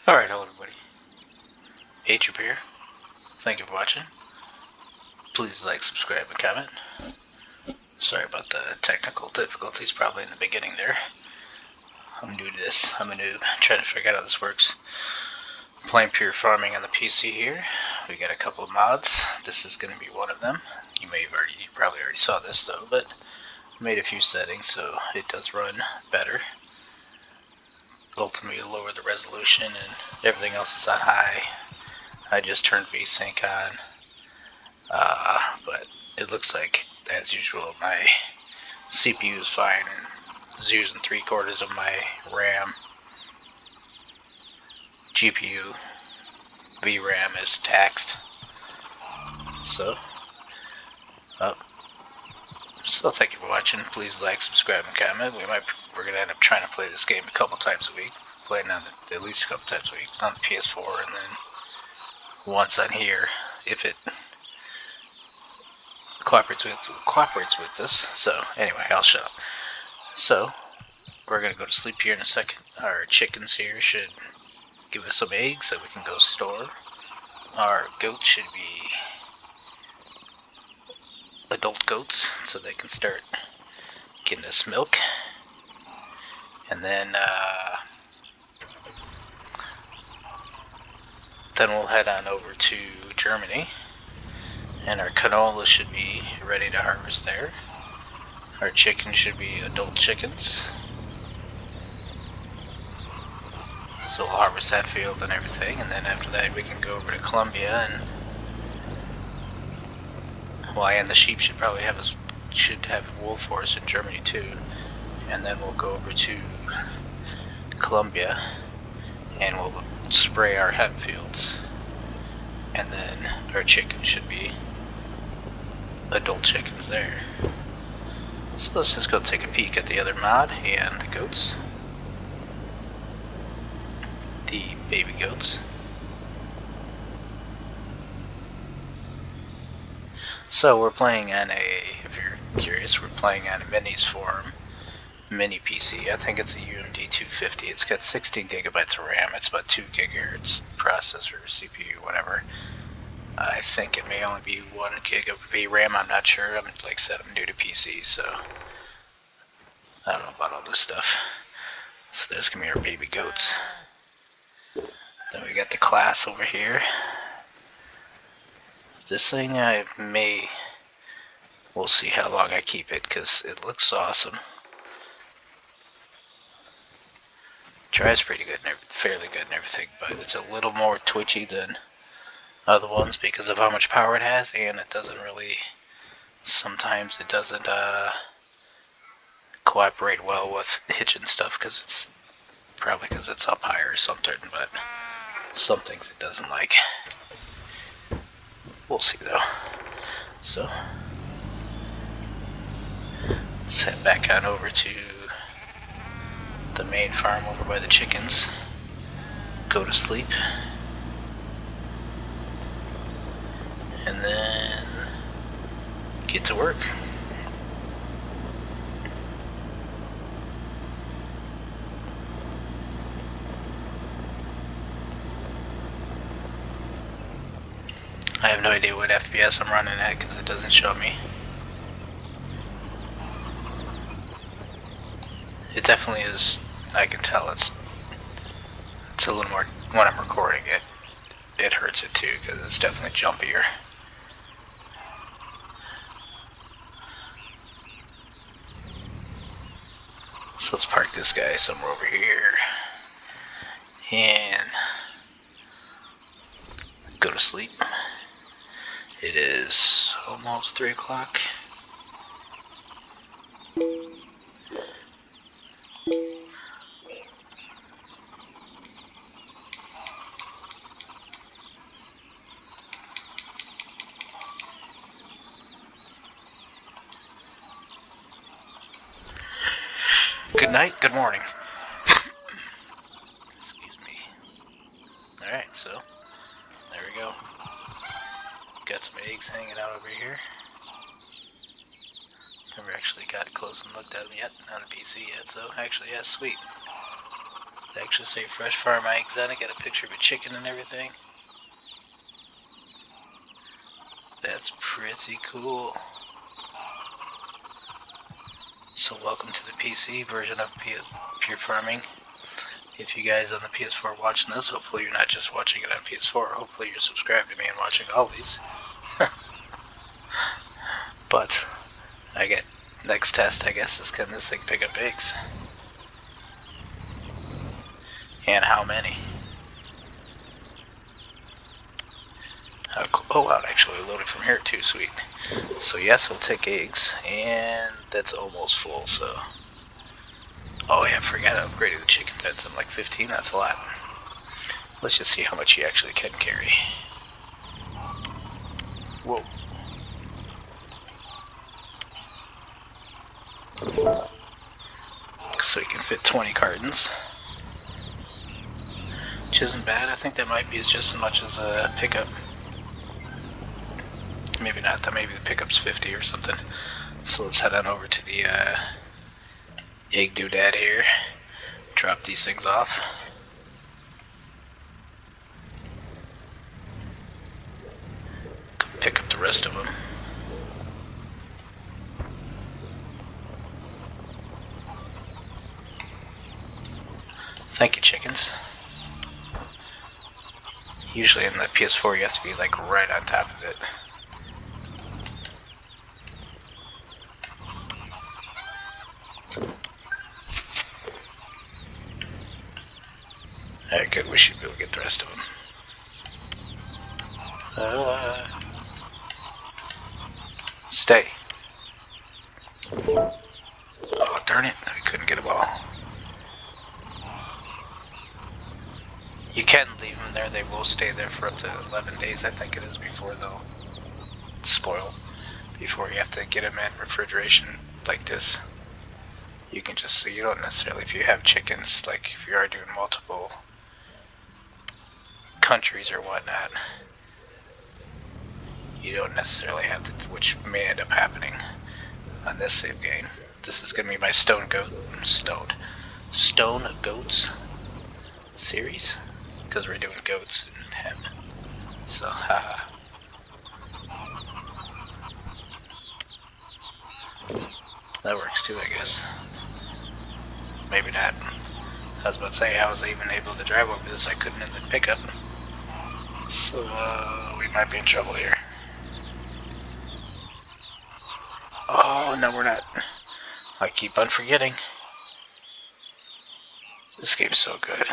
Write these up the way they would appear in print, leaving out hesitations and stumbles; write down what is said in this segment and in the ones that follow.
Alright, hello everybody. Atrip here. Thank you for watching. Please like, subscribe, and comment. Sorry about the technical difficulties probably in the beginning there. I'm new to this. I'm a noob. Trying to figure out how this works. I'm playing pure farming on the PC here. We got a couple of mods. This is going to be one of them. You probably already saw this though, but I made a few settings so it does run better. Ultimately lower the resolution and everything else is on high. I just turned VSync on. But it looks like, as usual, my CPU is fine and is using 3/4 of my RAM. GPU VRAM is taxed. So thank you for watching. Please like, subscribe, and comment. We're gonna end up trying to play this game a couple times a week. Playing on at least a couple times a week. It's on the PS4 and then once on here if it cooperates with this. So anyway, I'll shut up. So we're gonna go to sleep here in a second. Our chickens here should give us some eggs that we can go store. Our goats should be adult goats so they can start getting us milk. And then we'll head on over to Germany. And our canola should be ready to harvest there. Our chickens should be adult chickens. So we'll harvest that field and everything, and then after that we can go over to Colombia and the sheep should have wool for us in Germany too. And then we'll go over to Colombia and we'll spray our hemp fields. And then our chickens should be adult chickens there. So let's just go take a peek at the other mod and the goats. The baby goats. So we're playing on if you're curious, we're playing on a Minis Forum mini PC. I think it's a UMD 250. It's got 16 gigabytes of RAM. It's about 2 gigahertz processor, CPU, whatever. I think it may only be 1 gig of VRAM. I'm not sure. Like I said, I'm new to PC, so I don't know about all this stuff. So there's gonna be our baby goats. Then we got the class over here. This thing we'll see how long I keep it because it looks awesome. Tries pretty good and fairly good and everything, but it's a little more twitchy than other ones because of how much power it has, and it doesn't really, sometimes it doesn't cooperate well with hitching stuff probably because it's up higher or something, but some things it doesn't like. We'll see though. So let's head back on over to the main farm over by the chickens. Go to sleep. And then get to work. I have no idea what FPS I'm running at because it doesn't show me. It definitely is, I can tell it's a little more, when I'm recording it hurts it too because it's definitely jumpier. So let's park this guy somewhere over here and go to sleep. It is almost 3 o'clock. Good night, good morning. Excuse me. Alright, so there we go. Got some eggs hanging out over here. Never actually got close and looked at them yet on the PC yet, so actually, yeah, sweet. They actually say fresh farm eggs on it. Got a picture of a chicken and everything. That's pretty cool. So welcome to the PC version of Pure Farming. If you guys on the PS4 watching this, hopefully you're not just watching it on PS4. Hopefully you're subscribed to me and watching all these. But I get next test, I guess, is can this thing pick up eggs? And how many? Oh wow, it actually loaded from here too, sweet. So yes, we'll take eggs, and that's almost full, so... Oh yeah, I forgot I upgraded the chicken pens. I'm like 15, that's a lot. Let's just see how much he actually can carry. Whoa. So he can fit 20 cartons. Which isn't bad. I think that might be just as much as a pickup. Maybe not, that maybe the pickup's 50 or something. So let's head on over to the egg doodad here. Drop these things off. Pick up the rest of them. Thank you, chickens. Usually in the PS4 you have to be like right on top of it. Alright, good. We should be able to get the rest of them. Stay. Oh, darn it. I couldn't get them all. You can leave them there. They will stay there for up to 11 days, I think it is, before they'll spoil. Before you have to get them in refrigeration like this. You can just, so you don't necessarily, if you have chickens, like if you are doing multiple countries or whatnot, you don't necessarily have to, which may end up happening on this save game. This is going to be my stone goats series, because we're doing goats and hemp. So, haha. That works too, I guess. Maybe not. I was about to say, how was I even able to drive over this? I couldn't in the pickup. So, we might be in trouble here. Oh, no, we're not. I keep on forgetting. This game's so good.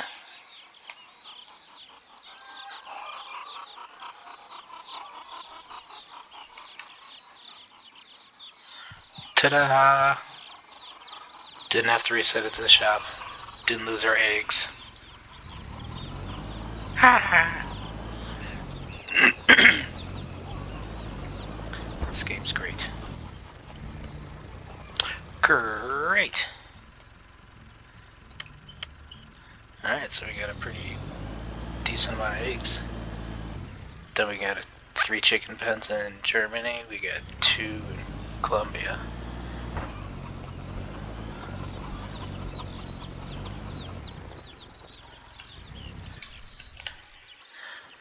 Ta-da! Didn't have to reset it to the shop. Didn't lose our eggs. Ha ha! This game's great. Great! Alright, so we got a pretty decent amount of eggs. Then we got 3 chicken pens in Germany. We got 2 in Colombia.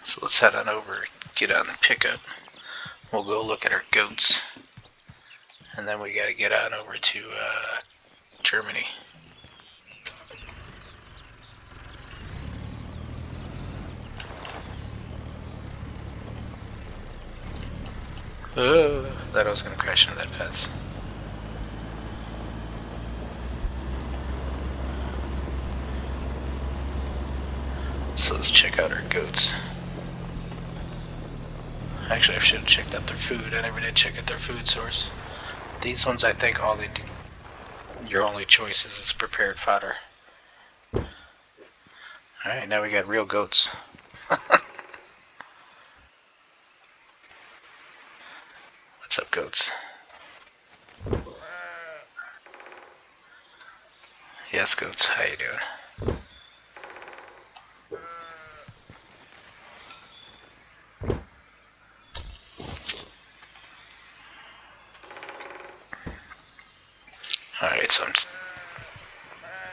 So let's head on over, get on the pickup. We'll go look at our goats. And then we gotta get on over to Germany. Thought I was gonna crash into that fence. So let's check out our goats. Actually, I should have checked out their food. I never did check out their food source. These ones, I think all they do, your only choice is prepared fodder. Alright, now we got real goats. What's up, goats? Yes, goats, how you doing? Alright, so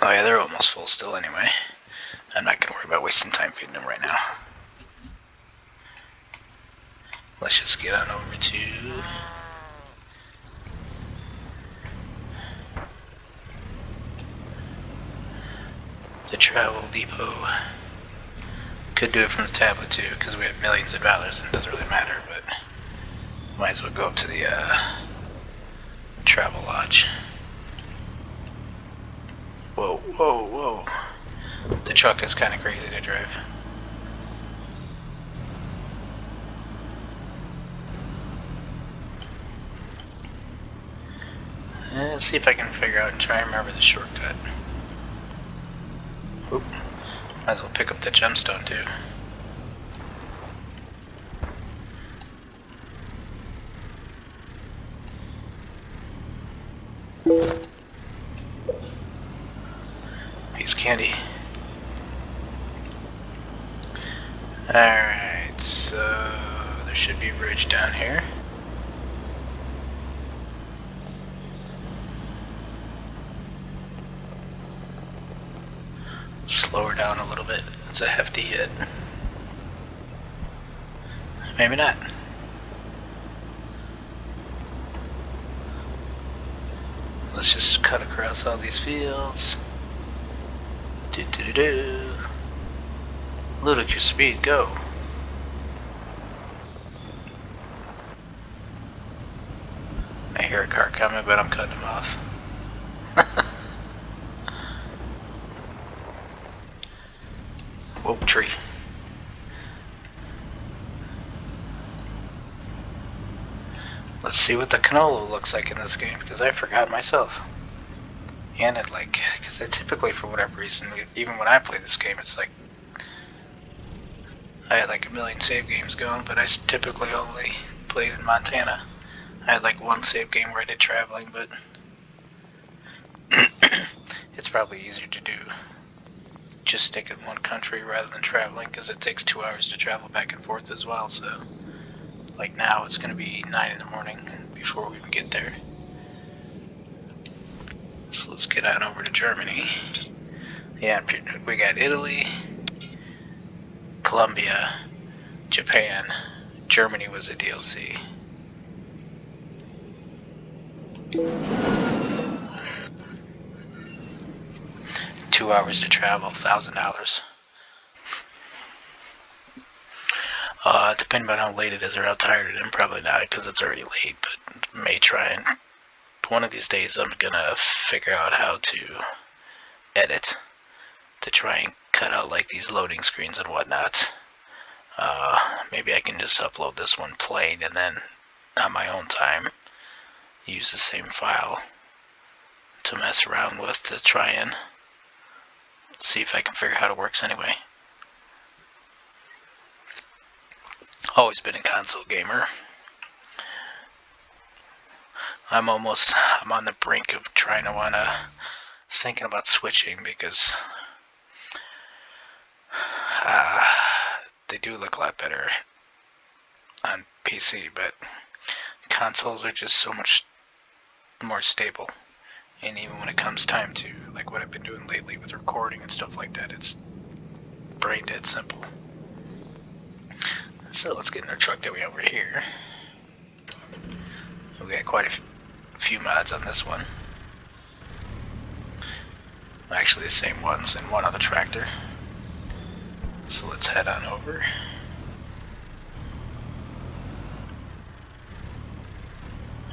oh yeah, they're almost full still anyway. I'm not going to worry about wasting time feeding them right now. Let's just get on over to the travel depot. Could do it from the tablet too, because we have millions of dollars and it doesn't really matter, but might as well go up to the travel lodge. Whoa, whoa, whoa. The truck is kind of crazy to drive. Let's see if I can figure out and try and remember the shortcut. Oop. Might as well pick up the gemstone too. Piece of candy. Alright, so there should be a bridge down here. Slow her down a little bit. It's a hefty hit. Maybe not. Let's just cut across all these fields. Do-do-do-do. Ludicrous speed, go. I hear a car coming, but I'm cutting him off. Whoa, tree. Let's see what the canola looks like in this game, because I forgot myself. And it because I typically, for whatever reason, even when I play this game, it's like I had like a million save games going, but I typically only played in Montana. I had like one save game where I did traveling, but it's probably easier to do just stick in one country rather than traveling, because it takes 2 hours to travel back and forth as well. So like now it's going to be 9 in the morning before we even get there. So let's get on over to Germany. Yeah, we got Italy, Colombia, Japan. Germany was a DLC. $2 hours to travel, $1,000. Depending on how late it is or how tired I am, probably not, because it's already late, but may try and one of these days I'm gonna figure out how to edit to try and cut out like these loading screens and whatnot. Maybe I can just upload this one plain and then on my own time use the same file to mess around with to try and see if I can figure out how it works anyway. Always been a console gamer. I'm on the brink of thinking about switching, because they do look a lot better on PC, but consoles are just so much more stable. And even when it comes time to, like what I've been doing lately with recording and stuff like that, it's brain dead simple. So let's get in our truck that we have over here. We got quite a few mods on this one. Actually the same ones in one other tractor. So let's head on over.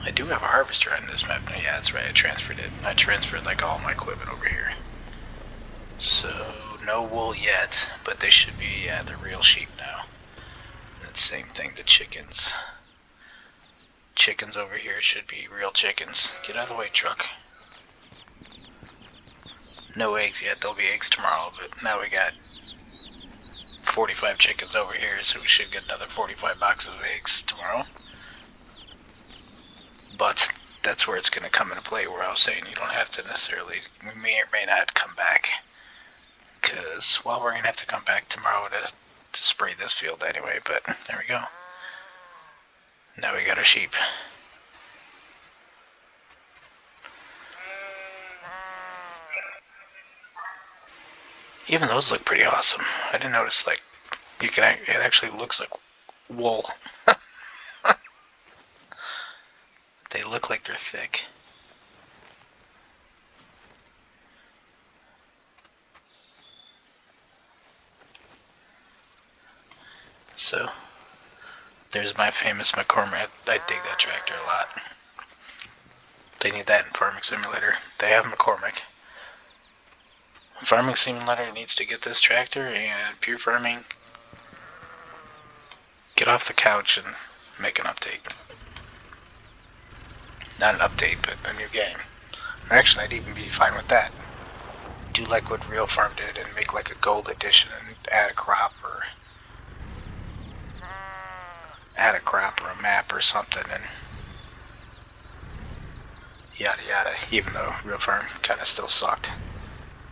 I do have a harvester on this map. Yeah, that's right, I transferred it. I transferred like all my equipment over here. So no wool yet, but they should be the real sheep now. And same thing, the chickens. Chickens over here should be real chickens. Get out of the way, truck. No eggs yet, there'll be eggs tomorrow, but now we got 45 chickens over here, so we should get another 45 boxes of eggs tomorrow. But that's where it's going to come into play, where I was saying you don't have to necessarily, we may or may not come back. Because, well, we're going to have to come back tomorrow to spray this field anyway, but there we go. Now we got our sheep. Even those look pretty awesome. I didn't notice, like, it actually looks like wool. They look like they're thick. So, there's my famous McCormick. I dig that tractor a lot. They need that in Farming Simulator. They have McCormick. Farming Simulator needs to get this tractor, and Pure Farming, get off the couch and make an update. Not an update, but a new game. Actually, I'd even be fine with that. Do like what Real Farm did and make like a gold edition and add a crop or a map or something, and yada yada. Even though Real Farm kind of still sucked.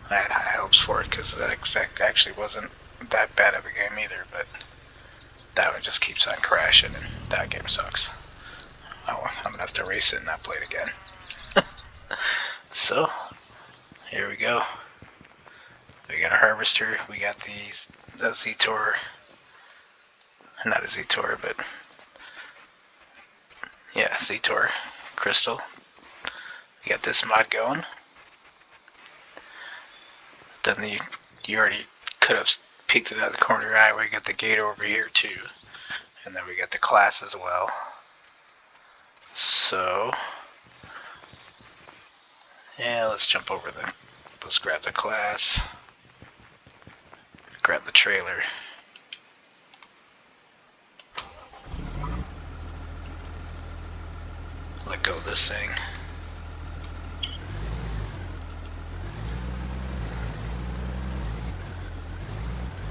I had high hopes for it because it actually wasn't that bad of a game either, but that one just keeps on crashing and that game sucks. Oh, I'm gonna have to race it and not play it again. So, here we go. We got a harvester, we got the Z-Tor, not a Z-Tor, but yeah, Z-Tor crystal. We got this mod going. Then you already could have peeked it out of the corner of your eye. We got the gate over here too, and then we got the class as well. So yeah, let's jump over let's grab the class, grab the trailer. Let go of this thing.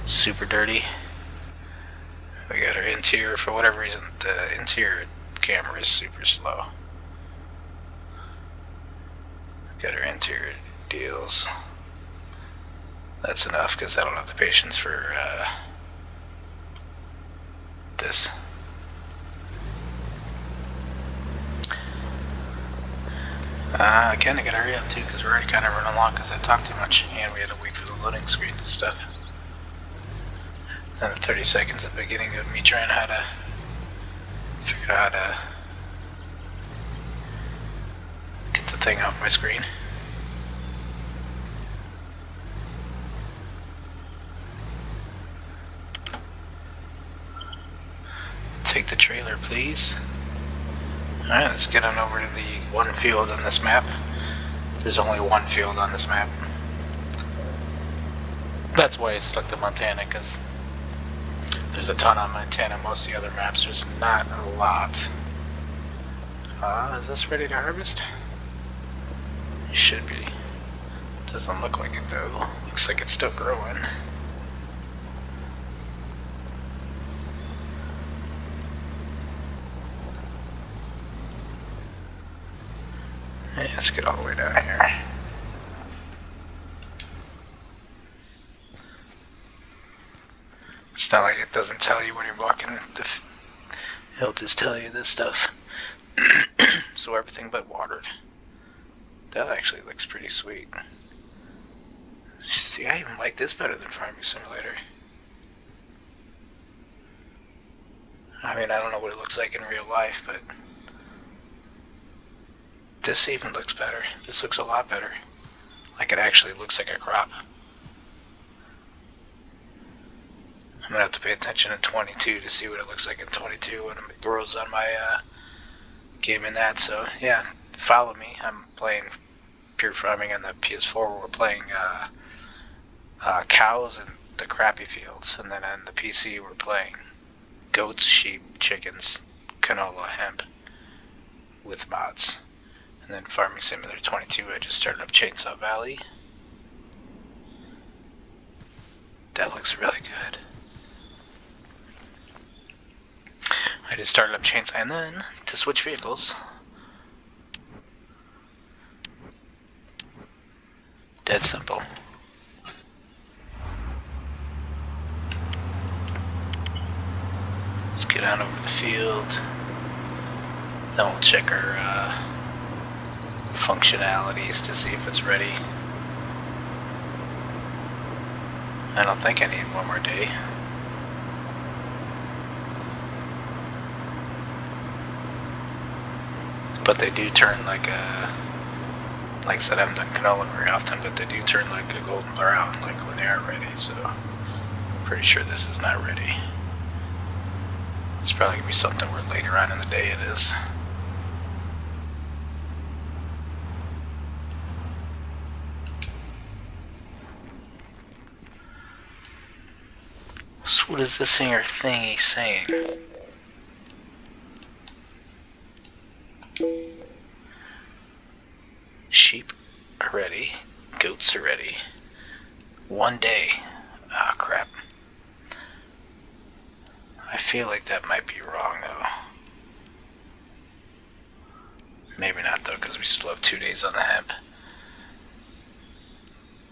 Super dirty. We got our interior. For whatever reason, the interior camera is super slow. Got our interior deals. That's enough because I don't have the patience for this. I kind of got to hurry up too because we're already kind of running long because I talked too much and we had to wait for the loading screen and stuff. And the 30 seconds at the beginning of me trying how to figure out how to get the thing off my screen. Take the trailer, please. Alright, let's get on over to the one field on this map. There's only one field on this map. That's why I stuck to Montana, because there's a ton on Montana. Most of the other maps, there's not a lot. Is this ready to harvest? It should be. Doesn't look like it though. Looks like it's still growing. Hey, let's get all the way down here. It's not like it doesn't tell you when you're walking. It'll just tell you this stuff. So everything but watered. That actually looks pretty sweet. See, I even like this better than Farming Simulator. I mean, I don't know what it looks like in real life, but this even looks better. This looks a lot better. Like it actually looks like a crop. I'm gonna have to pay attention in 22 to see what it looks like in 22 when it grows on my game in that. So yeah, follow me. I'm playing Pure Farming on the PS4. We're playing cows and the crappy fields, and then on the PC we're playing goats, sheep, chickens, canola, hemp with mods. And then Farming Simulator 22, I just started up Chainsaw Valley. That looks really good. I just started up Chainsaw, and then to switch vehicles, dead simple. Let's get on over the field. Then we'll check our functionalities to see if it's ready. I don't think I need one more day. But they do turn like I said, I haven't done canola very often, but they do turn like a golden brown, like when they are ready, so I'm pretty sure this is not ready. It's probably gonna be something where later on in the day it is. So what is this here thingy saying? Sheep are ready. Goats are ready. 1 day. Ah, crap. I feel like that might be wrong, though. Maybe not, though, because we still have 2 days on the hemp.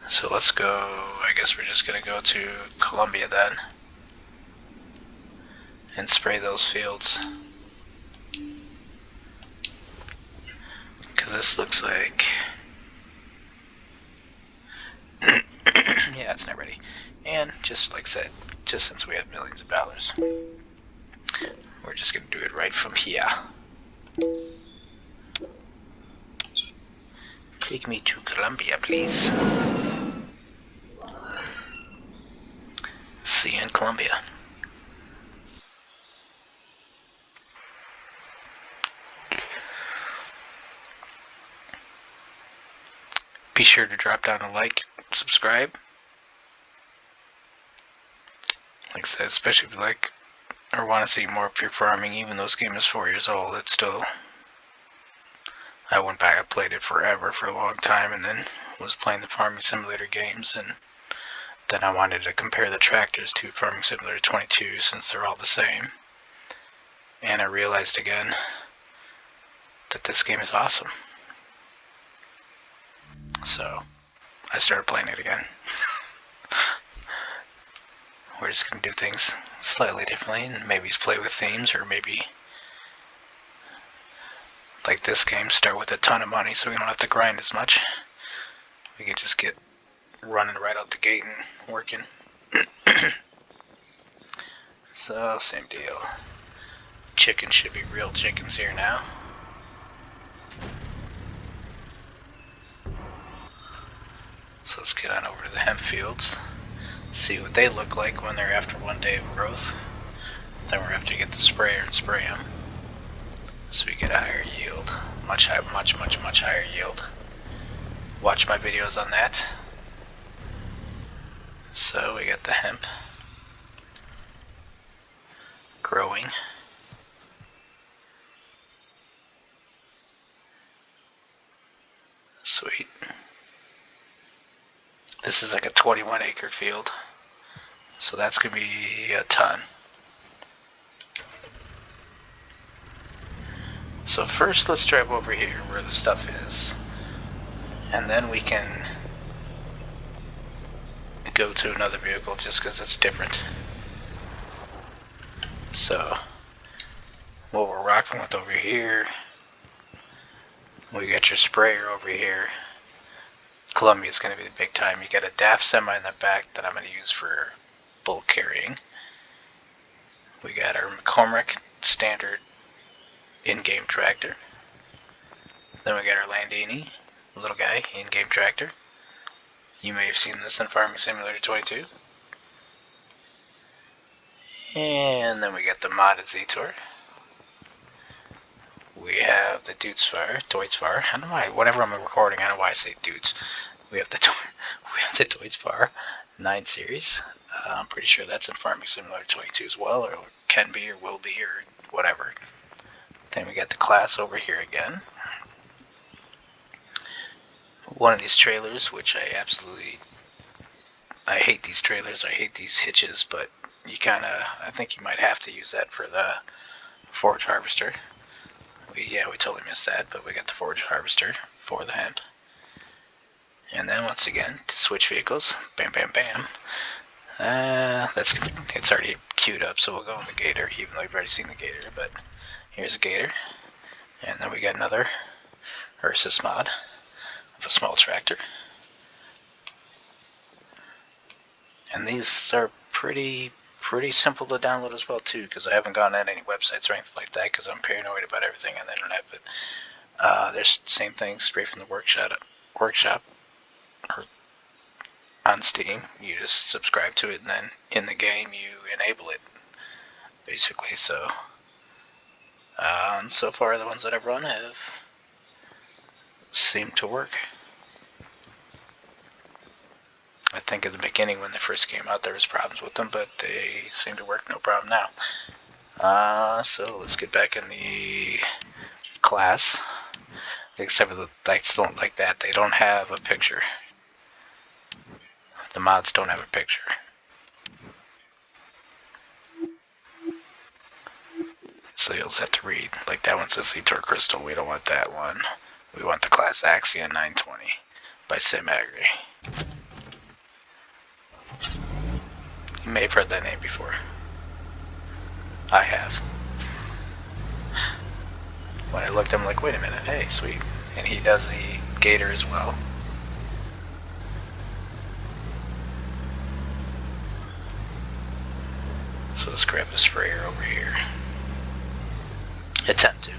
So let's go, I guess we're just going to go to Colombia then. And spray those fields. Because this looks like... yeah, it's not ready. And just like I said, just since we have millions of dollars, we're just going to do it right from here. Take me to Colombia, please. See you in Colombia. Be sure to drop down a like, subscribe. Like I said, especially if you like or want to see more pure farming, even though this game is 4 years old, it's still... I went back, I played it forever, for a long time, and then was playing the Farming Simulator games, and then I wanted to compare the tractors to Farming Simulator 22 since they're all the same. And I realized again that this game is awesome. So, I started playing it again. We're just going to do things slightly differently and maybe play with themes, or maybe, like this game, start with a ton of money so we don't have to grind as much. We can just get running right out the gate and working. So, same deal. Chickens should be real chickens here now. So let's get on over to the hemp fields. See what they look like when they're after 1 day of growth. Then we're going to have to get the sprayer and spray them, so we get a higher yield. Much higher yield. Watch my videos on that. So we got the hemp growing. Sweet. This is like a 21 acre field, so that's going to be a ton. So first let's drive over here where the stuff is, and then we can go to another vehicle just because it's different. So what we're rocking with over here, we got your sprayer over here. Columbia's going to be the big time. You got a DAF semi in the back that I'm going to use for bulk carrying. We got our McCormick standard in-game tractor. Then we got our Landini, little guy, in-game tractor. You may have seen this in Farming Simulator 22. And then we got the modded Z-Tour. We have the Deutz-Fahrer. I don't know why, whenever I'm recording, I don't know why I say Deutz. We have the Deutz-Fahrer 9 series. I'm pretty sure that's in Farming Simulator 22 as well, or can be, or will be, or whatever. Then we got the class over here again. One of these trailers, which I hate these trailers, I hate these hitches, but I think you might have to use that for the forage harvester. We totally missed that, but we got the forage harvester for the hemp. And then once again, to switch vehicles, bam, bam, bam. It's already queued up, so we'll go on the Gator, even though you've already seen the Gator, but here's a Gator. And then we got another Ursus mod of a small tractor. And these are pretty simple to download as well too, because I haven't gone on any websites or anything like that because I'm paranoid about everything on the internet. But there's the same thing straight from the workshop or on Steam. You just subscribe to it, and then in the game you enable it, basically. So so far the ones that I've run have seemed to work. I think at the beginning when they first came out there was problems with them, but they seem to work no problem now. So let's get back in the class. Except for the lights don't like that. They don't have a picture. The mods don't have a picture. So you'll just have to read. Like that one says Etor Crystal. We don't want that one. We want the class Axia 920 by Sim Agri. You may have heard that name before. I have. When I looked, I'm like, wait a minute, hey, sweet. And he does the Gator as well. So let's grab a sprayer over here. Attempt to.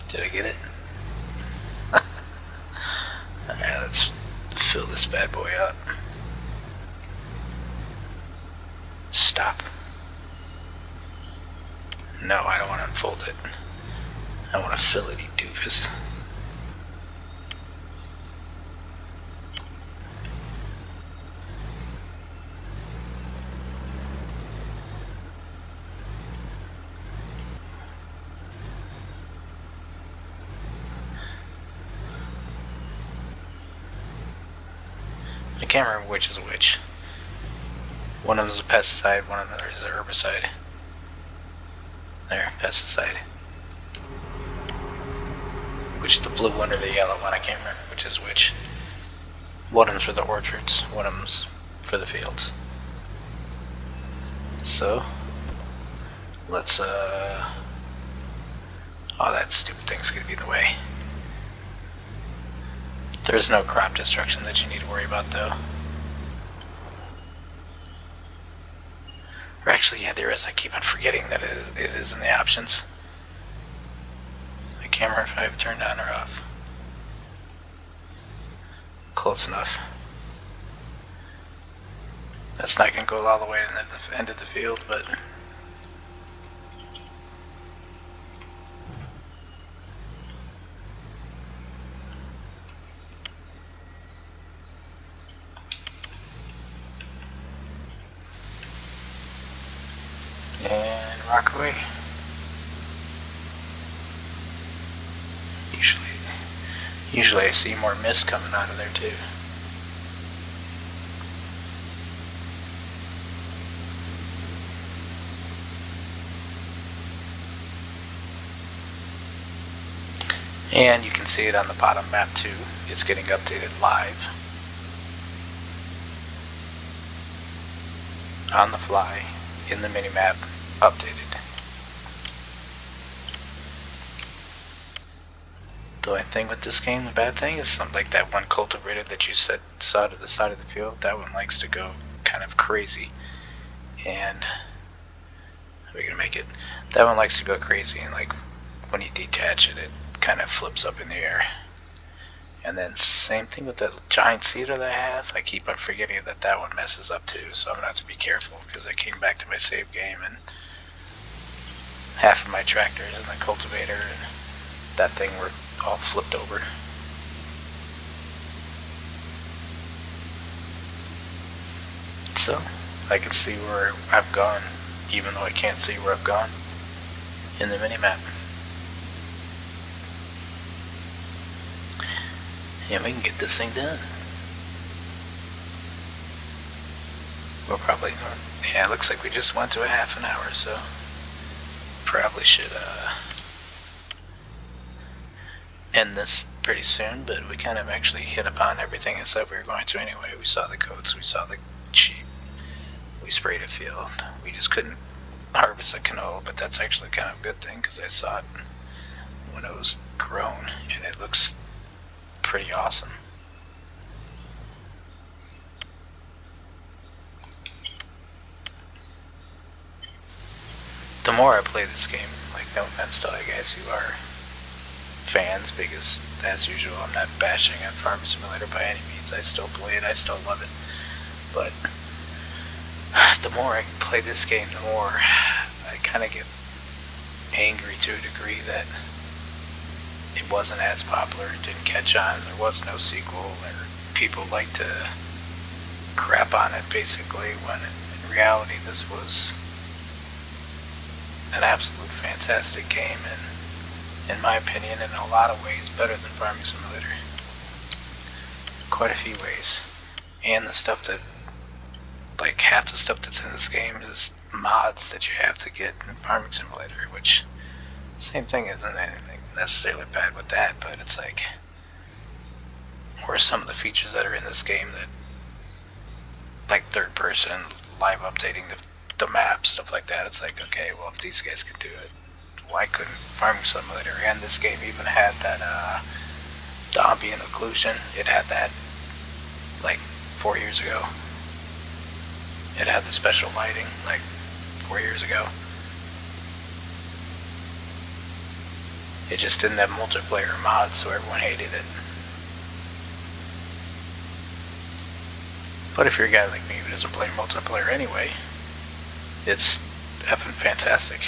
Did I get it? Alright, let's fill this bad boy up. Stop. No, I don't want to unfold it. I want to fill it, you doofus. I can't remember which is which. One of them is a pesticide, one of them is a herbicide. There, pesticide. Which is the blue one or the yellow one, I can't remember which is which. One of them's for the orchards, one of them's for the fields. So, let's, oh, that stupid thing's gonna be in the way. There's no crop destruction that you need to worry about, though. Or actually, yeah, there is. I keep on forgetting that it is in the options. I can't remember if I have it turned on or off. Close enough. That's not going to go all the way to the end of the field, but... and rock away. Usually I see more mist coming out of there too. And you can see it on the bottom map too. It's getting updated live. On the fly, in the minimap, updated. The only thing with this game, the bad thing, is something like that one cultivator that you saw to the side of the field. That one likes to go kind of crazy. And how are we gonna make it? That one likes to go crazy, and like when you detach it, it kind of flips up in the air. And then same thing with the giant cedar that I have. I keep on forgetting that that one messes up too, so I'm gonna have to be careful because I came back to my save game and half of my tractor is in the cultivator, and that thing were all flipped over. So I can see where I've gone, even though I can't see where I've gone in the minimap. And we can get this thing done. We'll probably, yeah, it looks like we just went to a half an hour, so probably should end this pretty soon, but we kind of actually hit upon everything I said we were going to anyway. We saw the goats, we saw the sheep, we sprayed a field. We just couldn't harvest the canola, but that's actually kind of a good thing because I saw it when it was grown, and it looks pretty awesome. The more I play this game, like, no offense to all you guys who are fans, because as usual I'm not bashing on Farming Simulator by any means. I still play it, I still love it, but the more I play this game, the more I kind of get angry to a degree that it wasn't as popular, it didn't catch on, there was no sequel, or people like to crap on it basically, when in reality this was an absolute fantastic game, and in my opinion, in a lot of ways, better than Farming Simulator. Quite a few ways. And the stuff that, like, half the stuff that's in this game is mods that you have to get in Farming Simulator, which, same thing, isn't anything necessarily bad with that, but it's like, or some of the features that are in this game that, like third person, live updating the map, stuff like that. It's like, okay, well, if these guys could do it, why couldn't Farming Simulator? And this game even had that the ambient occlusion. It had that like 4 years ago. It had the special lighting like 4 years ago. It just didn't have multiplayer mods, so everyone hated it. But if you're a guy like me who doesn't play multiplayer anyway, it's effing fantastic.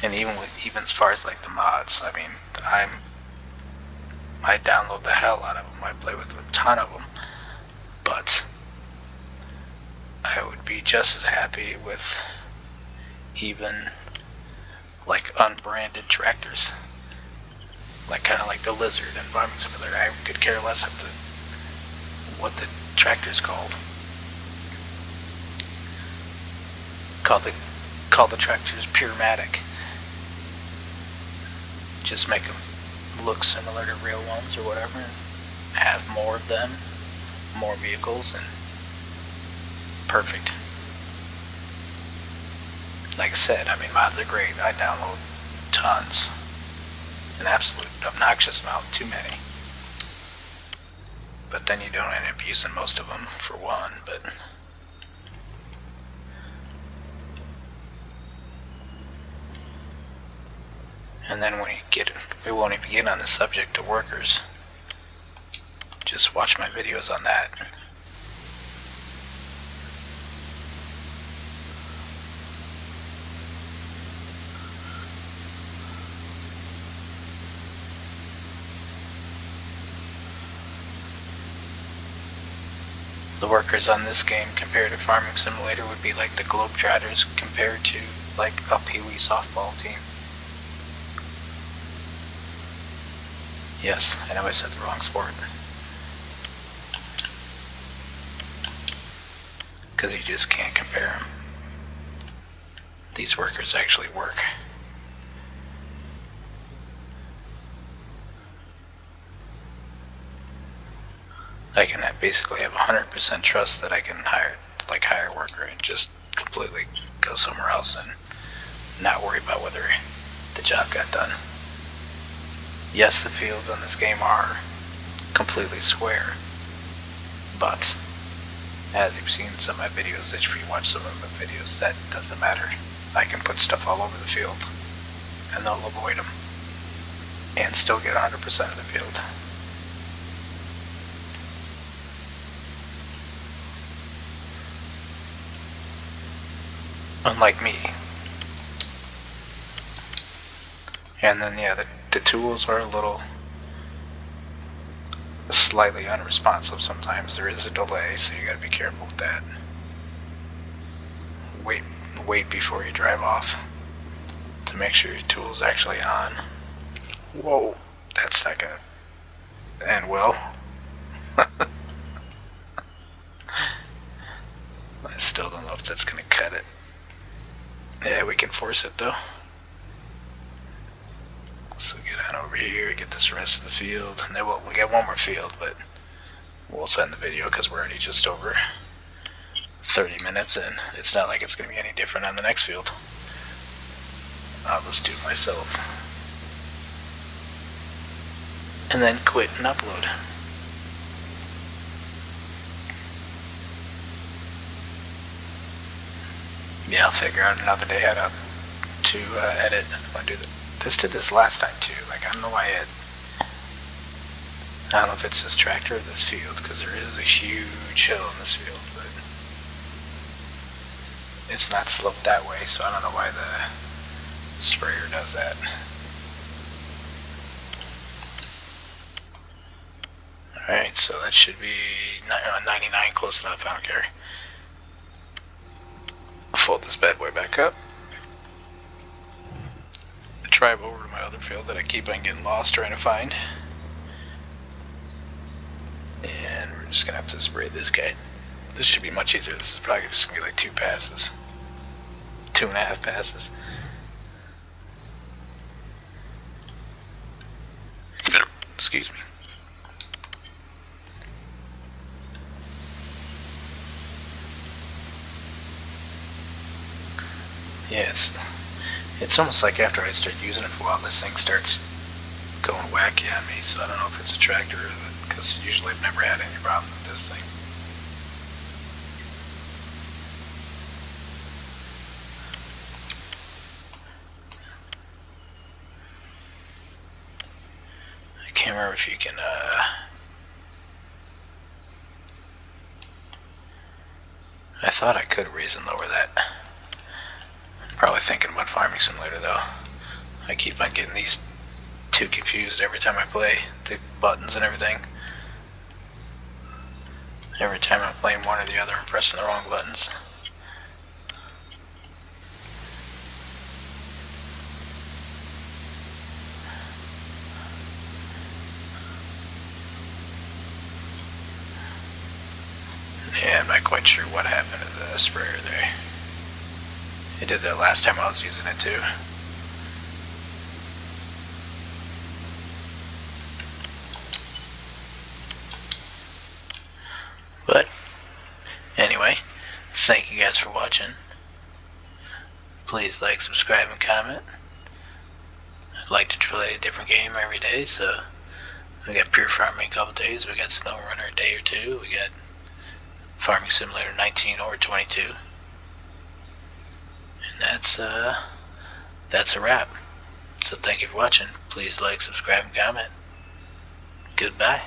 And even as far as like the mods, I mean, I download the hell out of them. I play with a ton of them, but I would be just as happy with even like unbranded tractors, like kind of like the Lizard and Farming Simulator. I could care less what the tractor's called. Call the tractors Purematic. Just make them look similar to real ones or whatever, and have more of them, more vehicles, and perfect. Like I said, I mean, mods are great. I download tons, an absolute obnoxious amount, too many. But then you don't end up using most of them, for one, but and then when we won't even get on the subject of workers. Just watch my videos on that. The workers on this game compared to Farming Simulator would be like the Globetrotters compared to like a Pee Wee softball team. Yes, I know I said the wrong sport. Because you just can't compare them. These workers actually work. I can basically have 100% trust that I can hire a worker and just completely go somewhere else and not worry about whether the job got done. Yes, the fields on this game are completely square, but as you've seen in some of my videos, if you watch some of my videos, that doesn't matter. I can put stuff all over the field, and they'll avoid them, and still get 100% of the field. Unlike me. And then, yeah, the tools are a little slightly unresponsive sometimes. There is a delay, so you gotta be careful with that. Wait before you drive off to make sure your tool's actually on. Whoa, that's not gonna end well. I still don't know if that's gonna cut it. Yeah, we can force it though. So get on over here, get this rest of the field, and then we got one more field, but we'll send the video because we're already just over 30 minutes, and it's not like it's going to be any different on the next field. I'll just do it myself. And then quit and upload. Yeah, I'll figure out another day how to edit. I do this did this last time too. Like, I don't know why I don't know if it's this tractor or this field, because there is a huge hill in this field, but it's not sloped that way, so I don't know why the sprayer does that. Alright, so that should be 99, close enough, I don't care. I'll fold this bad boy back up. Drive over to my other field that I keep on getting lost trying to find. And we're just gonna have to spray this guy. This should be much easier. This is probably just gonna be like 2 passes. 2.5 passes. Excuse me. Yeah, it's almost like after I start using it for a while, this thing starts going wacky on me, so I don't know if it's a tractor, because usually I've never had any problem with this thing. I can't remember if you can, I thought I could raise and lower that. Probably thinking about Farming Simulator though. I keep on getting these two confused every time I play, the buttons and everything. Every time I'm playing one or the other, I'm pressing the wrong buttons. Yeah, I'm not quite sure what happened to the sprayer there. It did that last time I was using it too. But anyway, thank you guys for watching. Please like, subscribe, and comment. I'd like to play a different game every day, so we got Pure Farming a couple days, we got Snow Runner a day or two, we got Farming Simulator 19 or 22. And that's a wrap. So thank you for watching. Please like, subscribe, and comment. Goodbye.